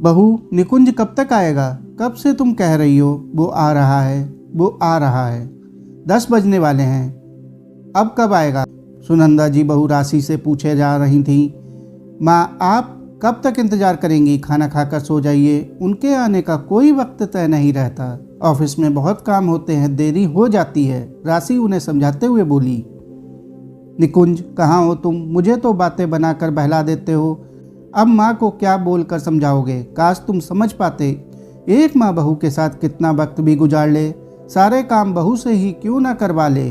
बहू, निकुंज कब तक आएगा? कब से तुम कह रही हो वो आ रहा है, वो आ रहा है। 10 बजने वाले हैं, अब कब आएगा? सुनंदा जी बहू राशि से पूछे जा रही थी। माँ, आप कब तक इंतजार करेंगी? खाना खाकर सो जाइए, उनके आने का कोई वक्त तय नहीं रहता। ऑफिस में बहुत काम होते हैं, देरी हो जाती है, राशि उन्हें समझाते हुए बोली। निकुंज, कहाँ हो तुम? मुझे तो बातें बनाकर बहला देते हो, अब माँ को क्या बोलकर समझाओगे? काश तुम समझ पाते, एक माँ बहू के साथ कितना वक्त भी गुजार ले, सारे काम बहू से ही क्यों ना करवा ले।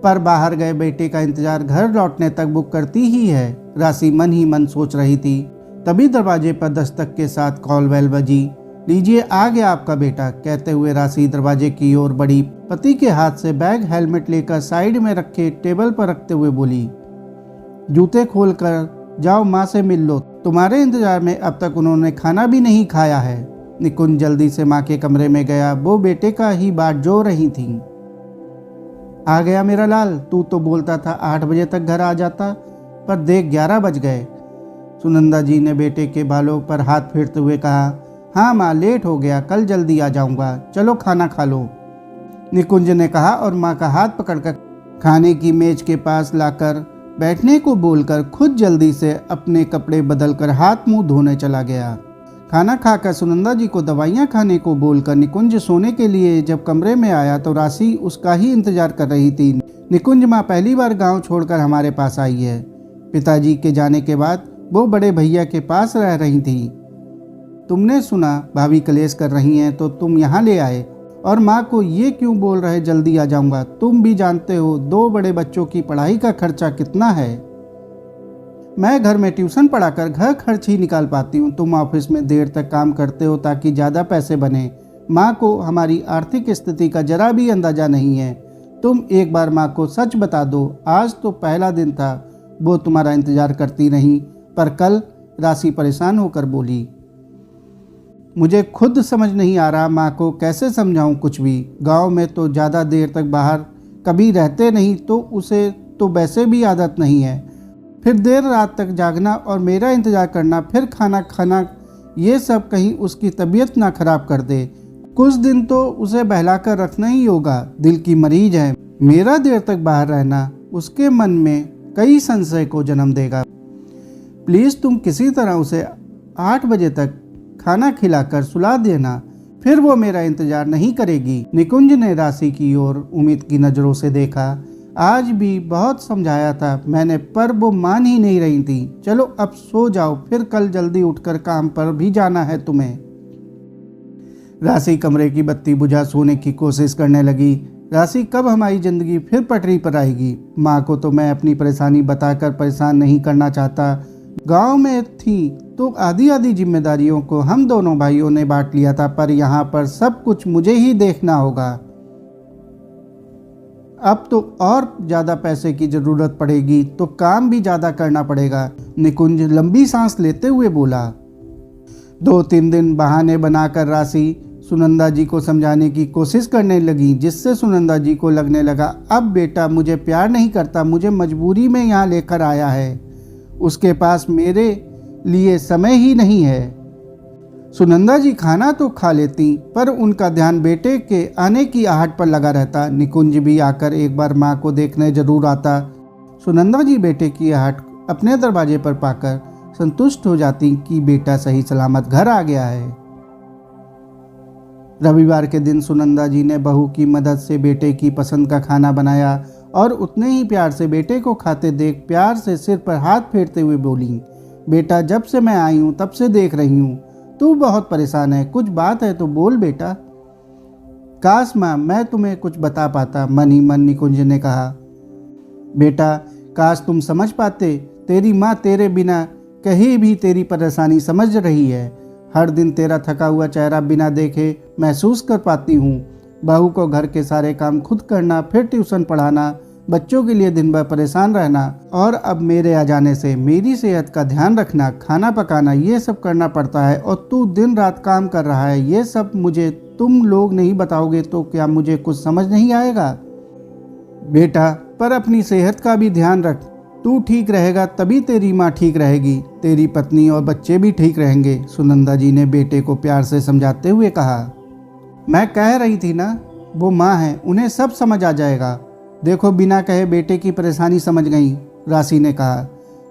पर बाहर गए बेटे का इंतजार घर लौटने तक बुक करती ही है, राशि मन ही मन सोच रही थी। तभी दरवाजे पर दस्तक के साथ कॉल बेल बजी। लीजिए, आ गया आपका बेटा, कहते हुए राशि दरवाजे की ओर बढ़ी। पति के हाथ से बैग हेलमेट लेकर साइड में रखे टेबल पर रखते हुए बोली, जूते खोलकर जाओ, माँ से मिल लो, तुम्हारे इंतजार में अब तक उन्होंने खाना भी नहीं खाया है। निकुंज जल्दी से माँ के कमरे में गया, वो बेटे का ही बाट जो रही थी। आ गया मेरा लाल, तू तो बोलता था 8 बजे तक घर आ जाता, पर देख 11 बज गए। सुनंदा जी ने बेटे के बालों पर हाथ फेरते हुए कहा, हाँ माँ, लेट हो गया, कल जल्दी आ जाऊंगा, चलो खाना खा लो। निकुंज ने कहा और माँ का हाथ पकड़कर खाने की मेज के पास लाकर बैठने को बोलकर खुद जल्दी से अपने कपड़े बदलकर हाथ मुंह धोने चला गया। खाना खाकर सुनंदा जी को दवाइयाँ खाने को बोलकर निकुंज सोने के लिए जब कमरे में आया तो राशि उसका ही इंतजार कर रही थी। निकुंज, माँ पहली बार गांव छोड़कर हमारे पास आई है। पिताजी के जाने के बाद वो बड़े भैया के पास रह रही थी। तुमने सुना भाभी कलेश कर रही हैं तो तुम यहाँ ले आए, और माँ को ये क्यों बोल रहे जल्दी आ जाऊंगा? तुम भी जानते हो 2 बड़े बच्चों की पढ़ाई का खर्चा कितना है। मैं घर में ट्यूशन पढ़ाकर घर खर्च ही निकाल पाती हूँ, तुम ऑफिस में देर तक काम करते हो ताकि ज़्यादा पैसे बने। माँ को हमारी आर्थिक स्थिति का जरा भी अंदाजा नहीं है। तुम एक बार माँ को सच बता दो, आज तो पहला दिन था, वो तुम्हारा इंतजार करती रही, पर कल। राशि परेशान होकर बोली, मुझे खुद समझ नहीं आ रहा माँ को कैसे समझाऊं कुछ भी। गांव में तो ज़्यादा देर तक बाहर कभी रहते नहीं, तो उसे तो वैसे भी आदत नहीं है। फिर देर रात तक जागना और मेरा इंतज़ार करना, फिर खाना खाना, ये सब कहीं उसकी तबीयत ना खराब कर दे। कुछ दिन तो उसे बहला कर रखना ही होगा, दिल की मरीज है। मेरा देर तक बाहर रहना उसके मन में कई संशय को जन्म देगा। प्लीज़ तुम किसी तरह उसे 8 बजे तक खाना खिलाकर सुला देना, फिर वो मेरा इंतजार नहीं करेगी। निकुंज ने राशि की ओर उम्मीद की नज़रों से देखा। आज भी बहुत समझाया था मैंने, पर वो मान ही नहीं रही थी। चलो अब सो जाओ, फिर कल जल्दी उठकर काम पर भी जाना है तुम्हें। राशि कमरे की बत्ती बुझा सोने की कोशिश करने लगी। राशि कब हमारी ज़िंदगी फिर पटरी पर आएगी? माँ को तो मैं अपनी परेशानी बताकर परेशान नहीं करना चाहता। गांव में थी तो आधी आधी जिम्मेदारियों को हम दोनों भाइयों ने बांट लिया था, पर यहाँ पर सब कुछ मुझे ही देखना होगा। अब तो और ज़्यादा पैसे की ज़रूरत पड़ेगी, तो काम भी ज़्यादा करना पड़ेगा। निकुंज लंबी सांस लेते हुए बोला। 2-3 दिन बहाने बनाकर राशि सुनंदा जी को समझाने की कोशिश करने लगी, जिससे सुनंदा जी को लगने लगा अब बेटा मुझे प्यार नहीं करता, मुझे मजबूरी में यहाँ लेकर आया है, उसके पास मेरे लिए समय ही नहीं है। सुनंदा जी खाना तो खा लेती, पर उनका ध्यान बेटे के आने की आहट पर लगा रहता। निकुंज भी आकर एक बार माँ को देखने जरूर आता। सुनंदा जी बेटे की आहट अपने दरवाजे पर पाकर संतुष्ट हो जाती कि बेटा सही सलामत घर आ गया है। रविवार के दिन सुनंदा जी ने बहू की मदद से बेटे की पसंद का खाना बनाया और उतने ही प्यार से बेटे को खाते देख प्यार से सिर पर हाथ फेरते हुए बोली, बेटा जब से मैं आई हूँ तब से देख रही हूँ तू बहुत परेशान है, कुछ बात है तो बोल बेटा। काश माँ मैं तुम्हें कुछ बता पाता, मन ही मन निकुंज ने कहा। बेटा काश तुम समझ पाते, तेरी माँ तेरे बिना कहीं भी तेरी परेशानी समझ रही है। हर दिन तेरा थका हुआ चेहरा बिना देखे महसूस कर पाती हूँ। बहू को घर के सारे काम खुद करना, फिर ट्यूशन पढ़ाना, बच्चों के लिए दिन भर परेशान रहना, और अब मेरे आ जाने से मेरी सेहत का ध्यान रखना, खाना पकाना, ये सब करना पड़ता है, और तू दिन रात काम कर रहा है। ये सब मुझे तुम लोग नहीं बताओगे तो क्या मुझे कुछ समझ नहीं आएगा? बेटा पर अपनी सेहत का भी ध्यान रख, तू ठीक रहेगा तभी तेरी माँ ठीक रहेगी, तेरी पत्नी और बच्चे भी ठीक रहेंगे, सुनंदा जी ने बेटे को प्यार से समझाते हुए कहा। मैं कह रही थी ना, वो माँ है, उन्हें सब समझ आ जाएगा। देखो बिना कहे बेटे की परेशानी समझ गई, राशि ने कहा।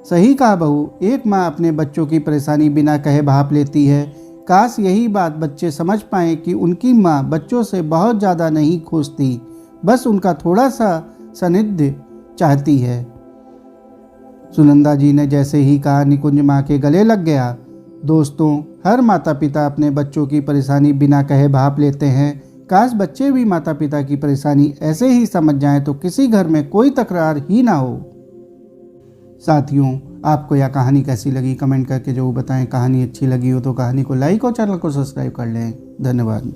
सही कहा बहू, एक माँ अपने बच्चों की परेशानी बिना कहे भाप लेती है। काश यही बात बच्चे समझ पाएं कि उनकी माँ बच्चों से बहुत ज़्यादा नहीं खोजती, बस उनका थोड़ा सा सानिध्य चाहती है। सुनंदा जी ने जैसे ही कहा, निकुंज माँ के गले लग गया। दोस्तों, हर माता पिता अपने बच्चों की परेशानी बिना कहे भाप लेते हैं। काश बच्चे भी माता पिता की परेशानी ऐसे ही समझ जाएं तो किसी घर में कोई तकरार ही ना हो। साथियों, आपको यह कहानी कैसी लगी कमेंट करके जरूर बताएं। कहानी अच्छी लगी हो तो कहानी को लाइक और चैनल को सब्सक्राइब कर लें। धन्यवाद।